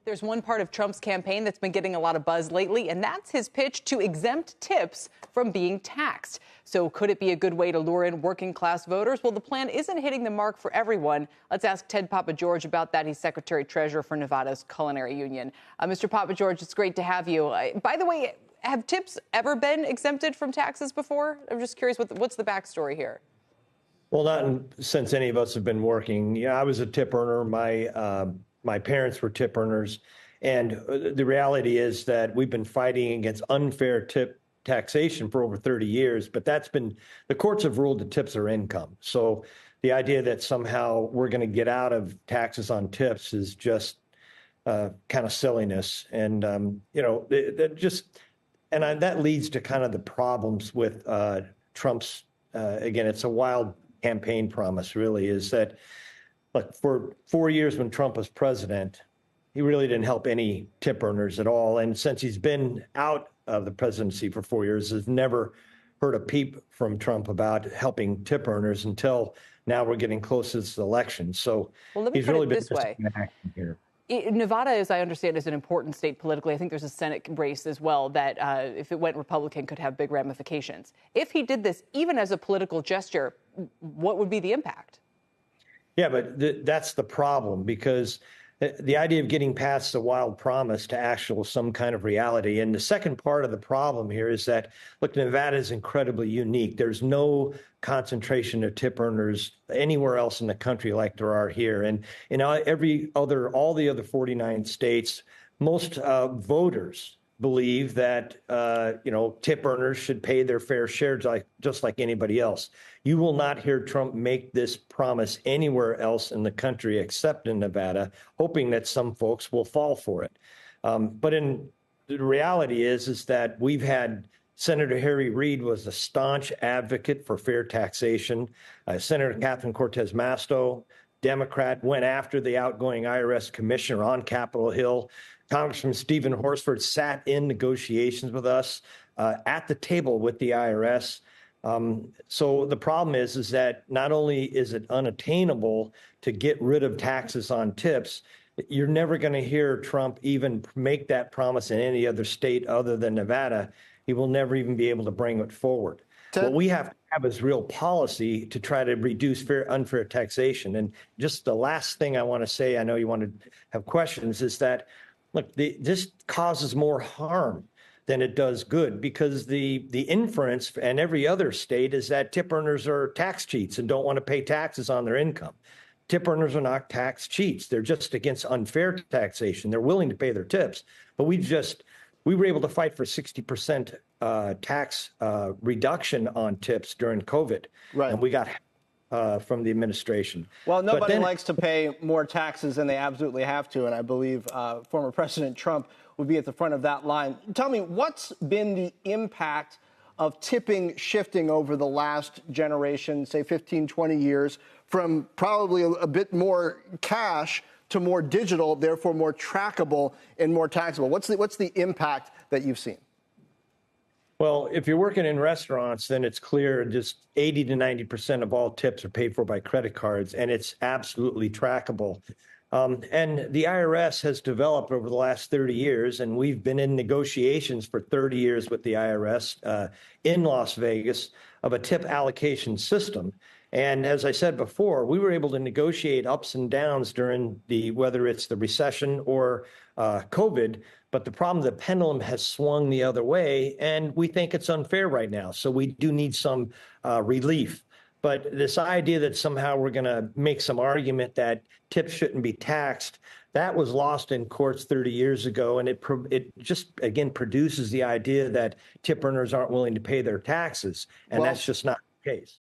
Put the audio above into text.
There's one part of Trump's campaign that's been getting a lot of buzz lately, and that's his pitch to exempt tips from being taxed. So could it be a good way to lure in working class voters? Well, the plan isn't hitting the mark for everyone. Let's ask Ted Pappageorge about that. He's secretary-treasurer for Nevada's Culinary Union. Mr. Pappageorge, it's great to have you. By the way, have tips ever been exempted from taxes before? I'm just curious, what's the backstory here? Well, not since any of us have been working. Yeah, I was a tip earner. My parents were tip earners. And the reality is that we've been fighting against unfair tip taxation for over 30 years. But the courts have ruled that tips are income. So the idea that somehow we're going to get out of taxes on tips is just kind of silliness. And, that leads to kind of the problems with Trump's, again, it's a wild campaign promise, really, is that, look, for 4 years when Trump was president, he really didn't help any tip earners at all. And since he's been out of the presidency for 4 years, has never heard a peep from Trump about helping tip earners until now we're getting close to this election. So he's really been acting here. Nevada, as I understand, is an important state politically. I think there's a Senate race as well that, if it went Republican, could have big ramifications. If he did this, even as a political gesture, what would be the impact? Yeah, but that's the problem, because the idea of getting past the wild promise to actual some kind of reality. And the second part of the problem here is that, look, Nevada is incredibly unique. There's no concentration of tip earners anywhere else in the country like there are here. And in all the other 49 states, most voters believe that, tip earners should pay their fair share just like anybody else. You will not hear Trump make this promise anywhere else in the country except in Nevada, hoping that some folks will fall for it. But the reality is that we've had Senator Harry Reid was a staunch advocate for fair taxation. Senator Catherine Cortez Masto, Democrat, went after the outgoing IRS commissioner on Capitol Hill. Congressman Stephen Horsford sat in negotiations with us at the table with the IRS. So the problem is that not only is it unattainable to get rid of taxes on tips, you're never going to hear Trump even make that promise in any other state other than Nevada. He will never even be able to bring it forward. What we have to have is real policy to try to reduce unfair taxation. And just the last thing I want to say, I know you want to have questions, is that, look, this causes more harm than it does good, because the inference in every other state is that tip earners are tax cheats and don't want to pay taxes on their income. Tip earners are not tax cheats. They're just against unfair taxation. They're willing to pay their tips. But we were able to fight for 60% tax reduction on tips during COVID. Right. And we got from the administration. Well, nobody likes to pay more taxes than they absolutely have to. And I believe former President Trump would be at the front of that line. Tell me, what's been the impact of tipping shifting over the last generation, say 15, 20 years, from probably a bit more cash to more digital, therefore more trackable and more taxable? What's the impact that you've seen? Well, if you're working in restaurants, then it's clear just 80 to 90% of all tips are paid for by credit cards, and it's absolutely trackable. And the IRS has developed over the last 30 years, and we've been in negotiations for 30 years with the IRS in Las Vegas of a tip allocation system. And as I said before, we were able to negotiate ups and downs during whether it's the recession or COVID. But the problem, the pendulum has swung the other way, and we think it's unfair right now. So we do need some relief. But this idea that somehow we're going to make some argument that tips shouldn't be taxed, that was lost in courts 30 years ago. And it just, again, produces the idea that tip earners aren't willing to pay their taxes. And that's just not the case.